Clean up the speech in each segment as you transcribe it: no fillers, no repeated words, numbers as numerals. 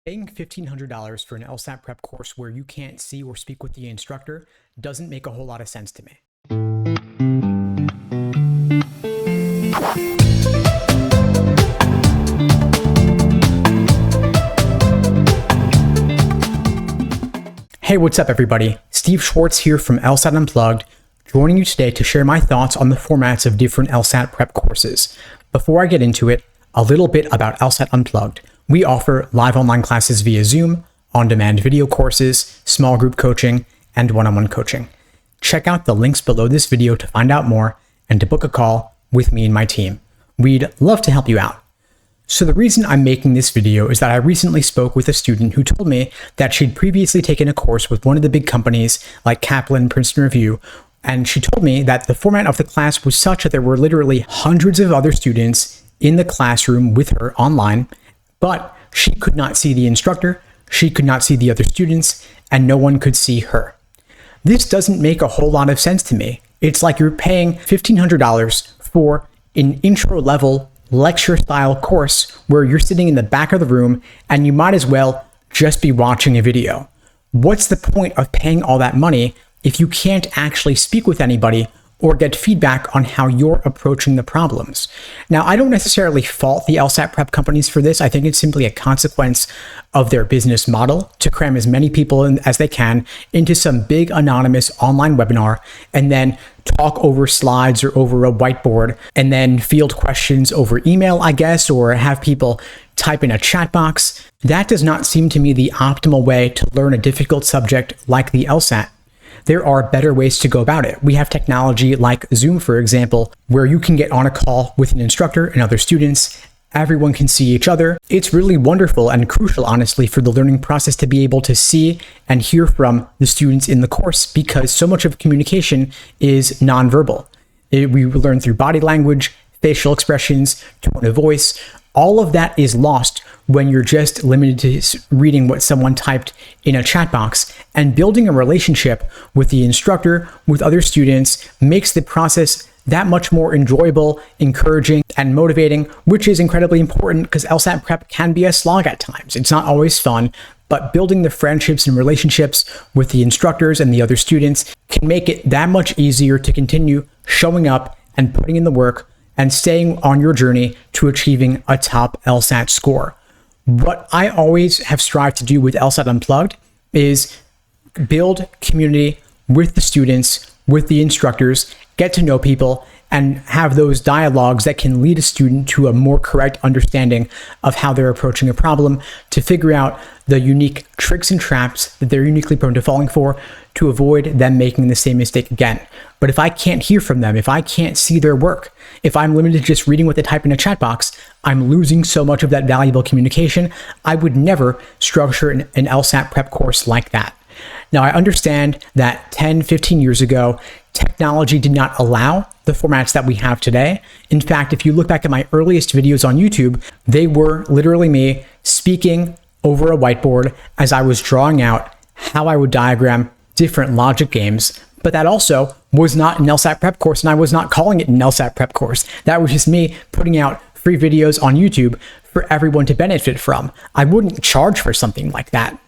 Paying $1,500 for an LSAT prep course where you can't see or speak with the instructor doesn't make a whole lot of sense to me. Hey, what's up everybody? Steve Schwartz here from LSAT Unplugged, joining you today to share my thoughts on the formats of different LSAT prep courses. Before I get into it, a little bit about LSAT Unplugged. We offer live online classes via Zoom, on-demand video courses, small group coaching, and one-on-one coaching. Check out the links below this video to find out more and to book a call with me and my team. We'd love to help you out. So the reason I'm making this video is that I recently spoke with a student who told me that she'd previously taken a course with one of the big companies like Kaplan, Princeton Review, and she told me that the format of the class was such that there were literally hundreds of other students in the classroom with her online, but she could not see the instructor, she could not see the other students, and no one could see her. This doesn't make a whole lot of sense to me. It's like you're paying $1,500 for an intro-level lecture-style course where you're sitting in the back of the room and you might as well just be watching a video. What's the point of paying all that money if you can't actually speak with anybody or get feedback on how you're approaching the problems? Now, I don't necessarily fault the LSAT prep companies for this. I think it's simply a consequence of their business model to cram as many people as they can into some big anonymous online webinar and then talk over slides or over a whiteboard and then field questions over email, I guess, or have people type in a chat box. That does not seem to me the optimal way to learn a difficult subject like the LSAT. There are better ways to go about it. We have technology like Zoom, for example, where you can get on a call with an instructor and other students. Everyone can see each other. It's really wonderful and crucial, honestly, for the learning process to be able to see and hear from the students in the course because so much of communication is nonverbal. We learn through body language, facial expressions, tone of voice. All of that is lost when you're just limited to reading what someone typed in a chat box, and building a relationship with the instructor, with other students, makes the process that much more enjoyable, encouraging, and motivating, which is incredibly important because LSAT prep can be a slog at times. It's not always fun, but building the friendships and relationships with the instructors and the other students can make it that much easier to continue showing up and putting in the work and staying on your journey to achieving a top LSAT score. What I always have strived to do with LSAT Unplugged is build community with the students, with the instructors, get to know people, and have those dialogues that can lead a student to a more correct understanding of how they're approaching a problem, to figure out the unique tricks and traps that they're uniquely prone to falling for, to avoid them making the same mistake again. But if I can't hear from them, if I can't see their work, if I'm limited to just reading what they type in a chat box, I'm losing so much of that valuable communication. I would never structure an LSAT prep course like that. Now, I understand that 10, 15 years ago, technology did not allow the formats that we have today. In fact, if you look back at my earliest videos on YouTube, they were literally me speaking over a whiteboard as I was drawing out how I would diagram different logic games. But that also was not an LSAT prep course, and I was not calling it an LSAT prep course. That was just me putting out free videos on YouTube for everyone to benefit from. I wouldn't charge for something like that.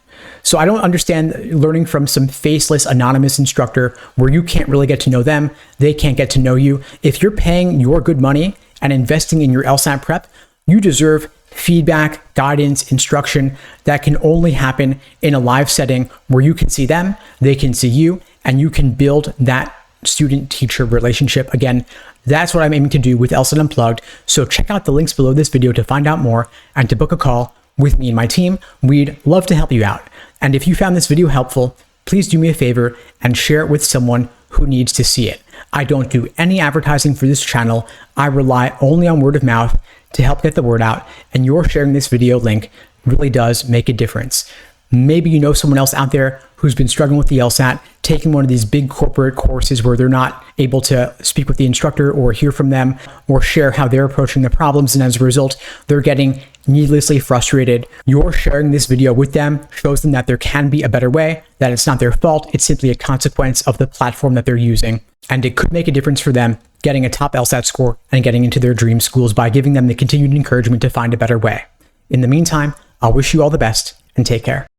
So I don't understand learning from some faceless anonymous instructor where you can't really get to know them, they can't get to know you. If you're paying your good money and investing in your LSAT prep, you deserve feedback, guidance, instruction that can only happen in a live setting where you can see them, they can see you, and you can build that student-teacher relationship. Again, that's what I'm aiming to do with LSAT Unplugged. So check out the links below this video to find out more and to book a call with me and my team. We'd love to help you out. And if you found this video helpful, please do me a favor and share it with someone who needs to see it. I don't do any advertising for this channel. I rely only on word of mouth to help get the word out, and your sharing this video link really does make a difference. Maybe you know someone else out there who's been struggling with the LSAT, taking one of these big corporate courses where they're not able to speak with the instructor or hear from them or share how they're approaching the problems, and as a result, they're getting needlessly frustrated. Your sharing this video with them shows them that there can be a better way, that it's not their fault, it's simply a consequence of the platform that they're using, and it could make a difference for them getting a top LSAT score and getting into their dream schools by giving them the continued encouragement to find a better way. In the meantime, I'll wish you all the best, and take care.